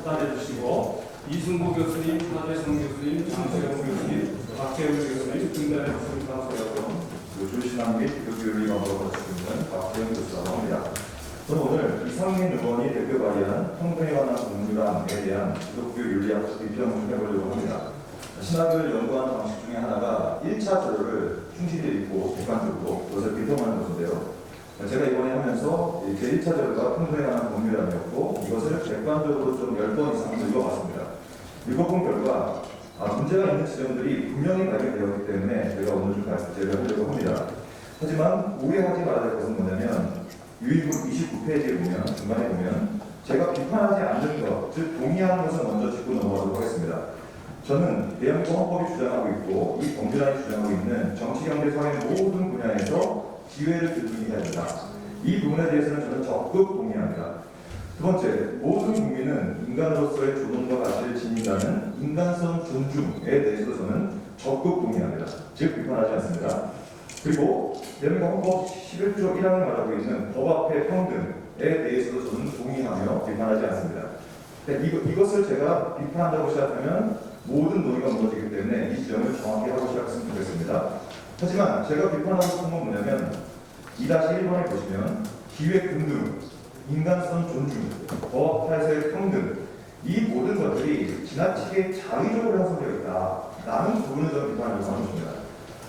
답변해 주시고 이승구 교수님, 하재성 교수님, 장수영 교수님, 박재훈 교수님, 등단해 주시면 감사하고 조신학 및 교육윤리관으로 가르치고 있는 박재훈 교수라고 합니다. 저는 오늘 이상민 의원이 대표 발의한 평등에 관한 공유란에 대한 기독교 윤리학적 비평을 좀 해보려고 합니다. 신학을 연구하는 방식 중에 하나가 1차 자료를 충실히 읽고 객관적으로 그것을 비평하는 것인데요. 제가 이번에 하면서 제 1차 자료가 평등에 관한 공유란이었고 이것을 객관적으로 좀 10번 이상 읽어봤습니다. 읽어본 결과 문제가 있는 지점들이 분명히 발견되었기 때문에 제가 오늘 좀 발제를 하려고 합니다. 하지만 오해하지 말아야 될 것은 뭐냐면 유의문 29페이지에 보면 중간에 보면 제가 비판하지 않는 것, 즉 동의하는 것을 먼저 짚고 넘어가도록 하겠습니다. 저는 대한민국 헌법이 주장하고 있고 이 범죄란이 주장하고 있는 정치, 경제, 사회 모든 분야에서 기회를 균등해야 된다. 이 부분에 대해서는 저는 적극 동의합니다. 두 번째, 모든 국민은 인간으로서의 존엄과 가치를 지닌다는 인간성 존중에 대해서도 저는 적극 동의합니다. 즉 비판하지 않습니다. 그리고 대한민국 헌법 11조 1항에 말하고 있는 법 앞의 평등에 대해서도 저는 동의하며 비판하지 않습니다. 이것을 제가 비판한다고 시작하면 모든 논의가 무너지기 때문에 이 지점을 정확히 하고 시작했으면 좋겠습니다. 하지만 제가 비판하고 싶은 건 뭐냐면 2-1번에 보시면 기회 금등, 인간성 존중, 법 탈세의 평등 이 모든 것들이 지나치게 자의적으로 형성되어 있다라는 부분을 저는 비판하려고 하는 것입니다.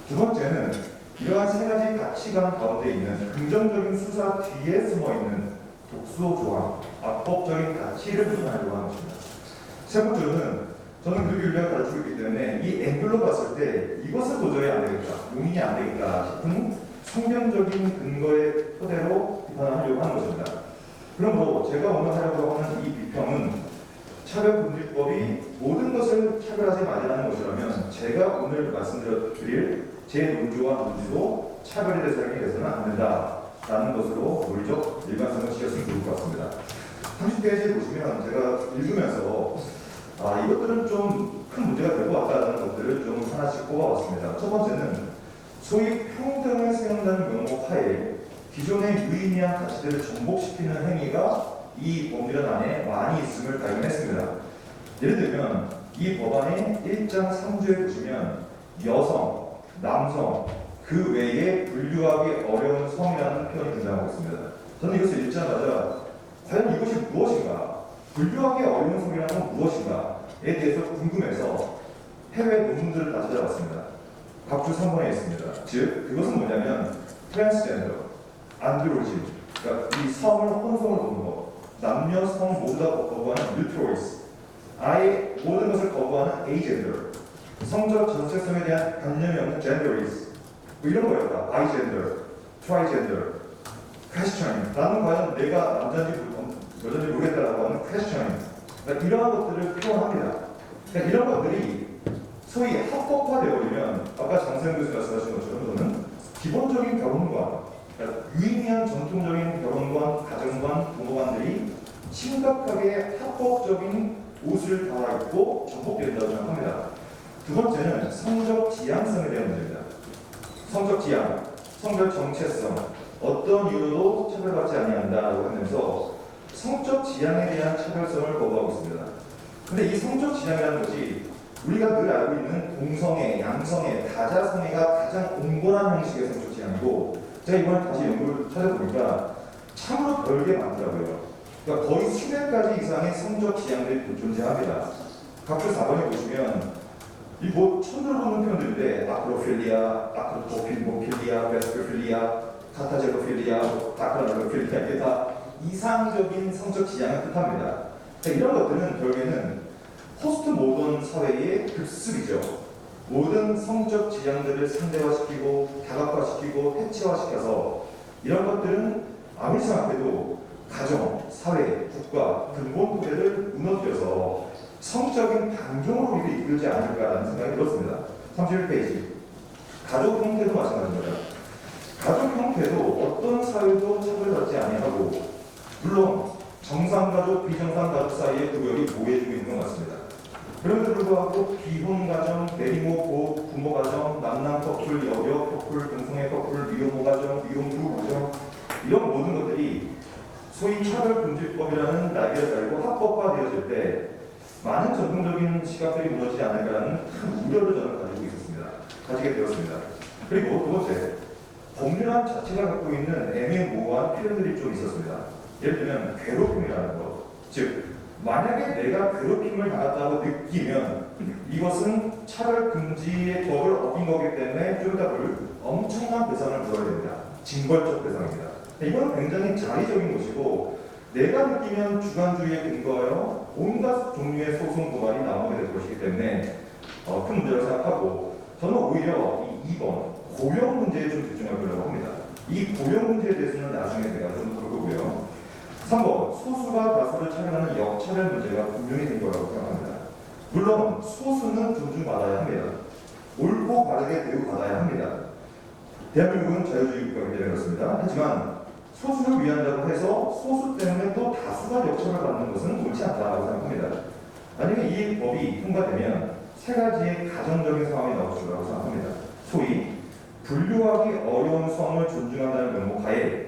두 번째는 이러한 세 가지 가치관 가운데 있는 긍정적인 수사 뒤에 숨어있는 독소 조항, 악법적인 가치를 비판하려고 하는 것입니다. 세 번째로는 저는 그 윤리학을 가르치고 있기 때문에 이 앵글로 봤을 때 이것은 도저히 안 되겠다, 용인이 안 되겠다 싶은 성경적인 근거의 토대로 비판을 하려고 하는 것입니다. 그러므로 제가 오늘 하려고 하는 이 비평은 차별금지법이 모든 것을 차별하지 말라는 것이라면 제가 오늘 말씀드릴 제 논조와 논지도 차별의 대상이 돼서는 안 된다라는 것으로 논리적 일관성을 지켰으면 좋을 것 같습니다. 30페이지에 보시면 제가 읽으면서 이것들은 좀 큰 문제가 될 것 같다는 것들을 좀 하나씩 꼽아봤습니다. 첫 번째는 소위 평등을 세운다는 명목 하에 기존의 유의미한 가치들을 정복시키는 행위가 이 법률안 안에 많이 있음을 발견했습니다. 예를 들면 이 법안의 1장 3조에 보시면 여성, 남성, 그 외에 분류하기 어려운 성이라는 표현이 등장하고 있습니다. 저는 이것을 읽자마자 과연 이것이 무엇인가, 분류하기 어려운 성이라는 건 무엇인가에 대해서 궁금해서 해외 논문들을 다 찾아봤습니다. 각주 3번에 있습니다. 즉 그것은 뭐냐면 트랜스젠더, 안드로진, 그러니까 이 성을 혼성을 놓는 것, 남녀 성 모두 다 거부하는 뉴트로이스, 아예 모든 것을 거부하는 에이젠더, 성적 전체성에 대한 관념이 없는 젠더리스, 뭐 이런 거였다. 바이젠더, 트라이젠더, 퀘스천잉, 나는 과연 내가 남자인지 여자인지 모르겠다라고 하는 퀘스천잉, 그러니까 이러한 것들을 표현합니다. 그러니까 이런 것들이 소위 합법화되어 버리면 아까 장세현 교수 말씀하신 것처럼 저는 기본적인 결혼관, 그러니까 유의미한 전통적인 결혼관, 가정관, 부모관들이 심각하게 합법적인 옷을 갈아입고 전복된다고 생각합니다. 두 번째는 성적 지향성에 대한 문제입니다. 성적 지향, 성적 정체성, 어떤 이유로도 차별받지 아니한다라고 하면서 성적 지향에 대한 차별성을 거부하고 있습니다. 근데 이 성적 지향이라는 것이 우리가 늘 알고 있는 동성애, 양성애, 다자성애가 가장 온건한 형식의 성적 지향이고 제가 이번에 다시 연구를 찾아보니까 참으로 별게 많더라고요. 그러니까 거의 수백 가지 이상의 성적 지향들이 존재합니다. 각주 4번에 보시면 이 뭐 처음 들어보는 표현들인데 아크로필리아, 아크로토필리아, 베스코필리아, 카타제로필리아, 다크라노필리아 이게 다 이상적인 성적 지향을 뜻합니다. 그러니까 이런 것들은 결국에는 포스트 모던 사회의 급습이죠. 모든 성적 지향들을 상대화시키고 다각화시키고 해체화시켜서 이런 것들은 아무리 생각해도 가정, 사회, 국가, 근본 토대를 무너뜨려서 성적인 반경으로 우리를 이끌지 않을까라는 생각이 들었습니다. 31페이지. 가족 형태도 마찬가지입니다. 가족 형태도 어떤 사회도 차별받지 아니하고 물론 정상가족, 비정상가족 사이의 구역이 모여지고 있는 것 같습니다. 그럼에도 불구하고 비혼가정, 내리모 부모가정, 남남 커플, 여여 커플, 동성애 커플, 미혼모 가정, 미혼부 가정 이런 모든 것들이 소위 차별금지법이라는 날개를 달고 합법화되어질 때 많은 전통적인 시각들이 무너지지 않을까라는 큰 우려를 저는 가지게 되었습니다. 그리고 두 번째, 법률안 자체가 갖고 있는 애매모호한 표현들이 좀 있었습니다. 예를 들면 괴롭힘이라는 것, 즉 만약에 내가 괴롭힘을 당했다고 느끼면 이것은 차별금지의 법을 어긴 거기 때문에 좀 이따 볼 엄청난 배상을 물어야 됩니다. 징벌적 배상입니다. 이건 굉장히 자의적인 것이고 내가 느끼면 주관주의에 근거하여 온갖 종류의 소송 고발이 나오게 될 것이기 때문에 큰 문제라고 생각하고 저는 오히려 이 2번 고용 문제에 좀 집중할 거라고 합니다. 이 고용 문제에 대해서는 나중에 제가 좀 볼 거고요. 3번 소수가 다수를 차별하는 역차별 문제가 분명히 된 거라고 생각합니다. 물론 소수는 존중받아야 합니다. 옳고 바르게 대우받아야 합니다. 대한민국은 자유주의 국가이기 때문에 그렇습니다. 하지만 소수를 위한다고 해서 소수 때문에 또 다수가 역차별 받는 것은 옳지 않다고 생각합니다. 만약에 이 법이 통과되면 세 가지의 가정적인 상황이 나올 거라고 생각합니다. 소위 분류하기 어려운 성을 존중한다는 명목하에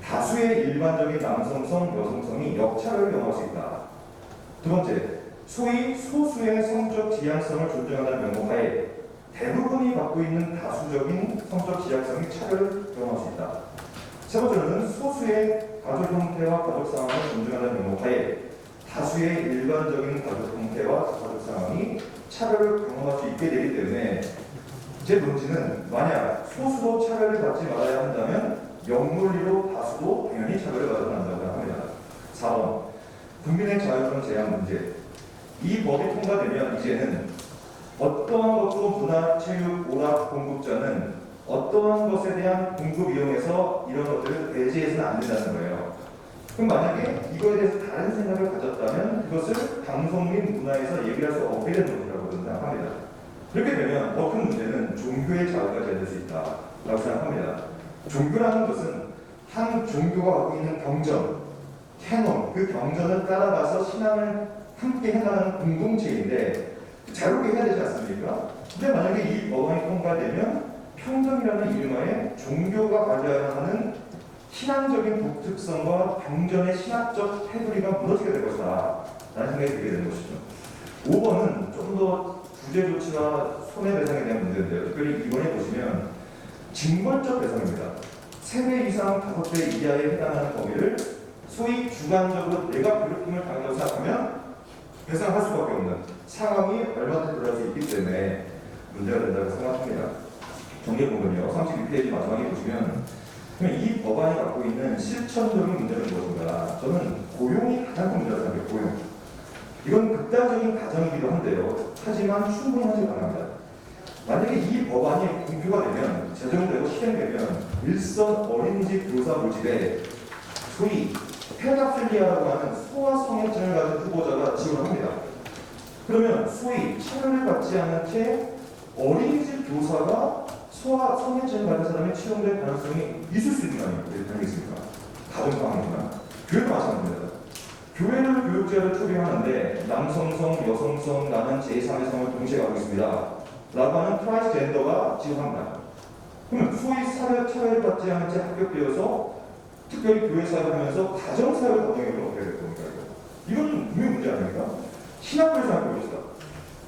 다수의 일반적인 남성성, 여성성이 역차별을 경험할 수 있다. 두 번째, 소위 소수의 성적 지향성을 존중한다는 명목하에 대부분이 갖고 있는 다수적인 성적 지향성이 차별을 경험할 수 있다. 세 번째로는 소수의 가족 형태와 가족 상황을 존중한다는 명목하에 다수의 일반적인 가족 형태와 가족 상황이 차별을 경험할 수 있게 되기 때문에 제 논지는 만약 소수도 차별을 받지 말아야 한다면 역물리로 다수도 당연히 차별을 받아야 한다고 합니다. 4번 국민의 자유로운 제한 문제. 이 법이 통과되면 이제는 어떠한 것도 문화, 체육, 오락 공급자는 어떠한 것에 대한 공급 이용해서 이런 것들을 배제해서는 안 된다는 거예요. 그럼 만약에 이거에 대해서 다른 생각을 가졌다면 그것을 방송 및 문화에서 얘기할 수 없게 되는 것이라고 생각합니다. 그렇게 되면 더 큰 문제는 종교의 자유가 될 수 있다고 생각합니다. 종교라는 것은 한 종교가 갖고 있는 경전, 캐논, 그 경전을 따라가서 신앙을 함께 해나가는 공동체인데 자유롭게 해야 되지 않습니까? 근데 만약에 이 법안이 통과되면 평등이라는 이름하에 종교가 가져야 하는 신앙적인 독특성과 경전의 신학적 테두리가 무너지게 될 것이다 라는 생각이 들게 되는 것이죠. 5번은 좀 더 구제 조치와 손해배상에 대한 문제인데요. 특별히 이번에 보시면 징벌적 배상입니다. 3배 이상 5배 이하에 해당하는 범위를 소위 주관적으로 내가 괴롭힘을 당한다고 생각하면 배상할 수밖에 없는 상황이 얼마든지 들어갈 수 있기 때문에 문제가 된다고 생각합니다. 정리해보면요. 32페이지 마지막에 보시면 이 법안이 갖고 있는 실천적인 문제는 무엇인가? 저는 고용이 가장 큰 문제라고 생각해요. 고용. 이건 극단적인 가정이기도 한데요. 하지만 충분히 하지 바랍니다. 만약에 이 법안이 공표가 되면, 제정되고 실행되면 일선 어린이집 교사 모집에 소위 페라필리아라고 하는 소아 성애증을 가진 후보자가 지원합니다. 그러면 소위 차별을 받지 않은 채 어린이집 교사가 소아 성애증을 가진 사람이 채용될 가능성이 있을 수 있는 거 아니겠습니까? 가정 상황이구나. 교회도 마찬가지입니다. 교회는 교육자를 초빙하는데 남성성, 여성성, 나는 제3의 성을 동시에 갖고 있습니다. 라고 하는 트라이스젠더가 지원합니다. 그러면 소위 차별을 받지 않은 채 합격되어서 특별히 교회 사역을 하면서 가정사역 과정에는 어떻게 될 겁니까? 이건 분명히 문제 아닙니까? 신학교를 생각해 봅시다.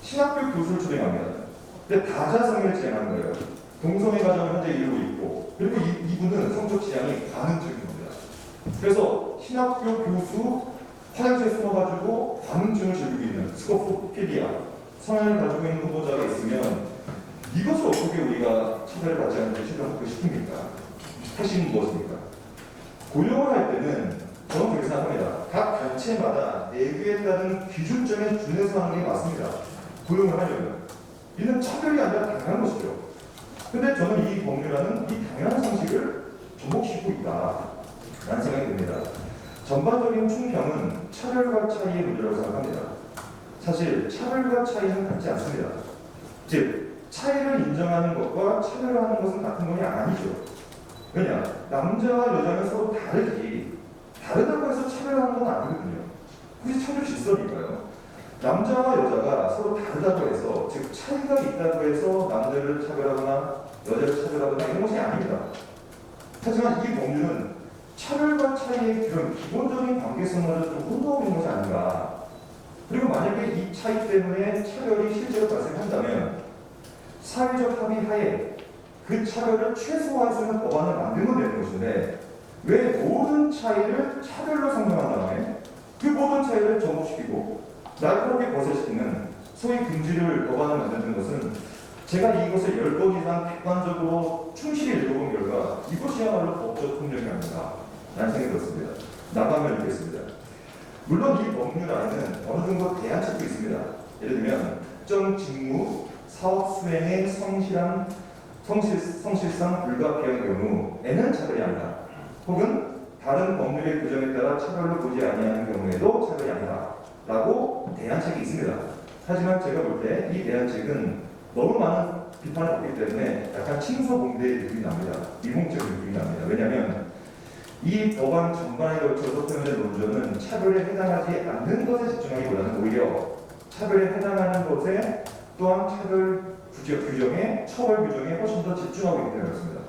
신학교 교수를 초빙합니다. 근데 다자성애를 지향하는 거예요. 동성애 가정을 현재 이루고 있고, 그리고 이분은 성적 지향이 반응적인 겁니다. 그래서 신학교 교수 화장실에 숨어가지고 반응증을 즐기고 있는 스코포피디아 성향을 가지고 있는 후보자가 있으면 이것을 어떻게 우리가 차별을 받지 않는지 실현하고 싶습니까? 핵심은 무엇입니까? 고용을 할 때는 저는 그렇게 생각합니다. 각 단체마다 내규에 따른 기준점에 준해서 하는 게 맞습니다. 고용을 하려면. 이는 차별이 아니라 당연한 것이죠. 근데 저는 이 법률안은 이 당연한 상식을 접목시키고 있다 라는 생각이 듭니다. 전반적인 총평은 차별과 차이의 문제라고 생각합니다. 사실 차별과 차이는 같지 않습니다. 즉 차이를 인정하는 것과 차별하는 것은 같은 것이 아니죠. 왜냐? 남자와 여자는 서로 다르지 다르다고 해서 차별하는 건 아니거든요. 그게 차별 질서니까요. 남자와 여자가 서로 다르다고 해서 즉 차이가 있다고 해서 남자를 차별하거나 여자를 차별하거나 이런 것이 아닙니다. 하지만 이 법률은 차별과 차이의 그런 기본적인 관계성마저 좀 혼동하고 있는 것이 아닌가. 그리고 만약에 이 차이 때문에 차별이 실제로 발생한다면 사회적 합의 하에 그 차별을 최소화할 수 있는 법안을 만들면 되는 것인데 왜 모든 차이를 차별로 상정한 다음에 그 모든 차이를 정복시키고 날카롭게 거세시키는 소위 금지를 법안을 만드는 것은 제가 이것을 10번 이상 객관적으로 충실히 읽어본 결과 이것이야말로 법적 통념이 아닌가 라는 생각이 들었습니다. 나감을 느꼈습니다. 물론 이 법률안에는 어느 정도 대안책도 있습니다. 예를 들면 특정 직무, 사업 수행의 성실상 불가피한 경우에는 차별이 아니다. 혹은 다른 법률의 규정에 따라 차별로 보지 아니하는 경우에도 차별이 아니다. 라고 대안책이 있습니다. 하지만 제가 볼 때 이 대안책은 너무 많은 비판을 받기 때문에 약간 칭소봉대의 느낌이 납니다. 미봉적인 느낌이 납니다. 왜냐하면 이 법안 전반에 걸쳐서 표현된 논조는 차별에 해당하지 않는 것에 집중하기보다는 오히려 차별에 해당하는 것에 또한 차별 규정에 처벌 규정에 훨씬 더 집중하고 있기 때문에 그렇습니다.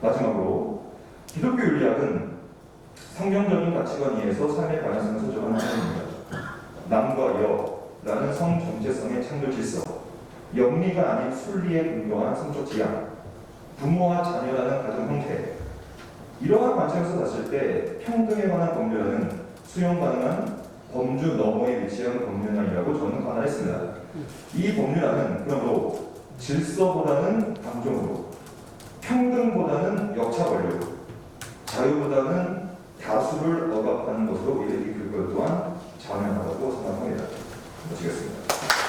마지막으로 기독교 윤리학은 성경적인 가치관 위에서 삶의 방향성을 설정하는 책입니다. 남과 여라는 성 전체성의 창조 질서, 영리가 아닌 순리에 근거한 성적 지향, 부모와 자녀라는 가정 형태, 이러한 관점에서 봤을 때 평등에 관한 법률은 수용 가능한 범주 너머에 위치한 법률안이라고 저는 판단했습니다. 이 법률안은 그러므로 질서보다는 강정으로, 평등보다는 역차 원료, 자유보다는 다수를 억압하는 것으로 이끌 것 또한 자명하다고 생각합니다. 마치겠습니다.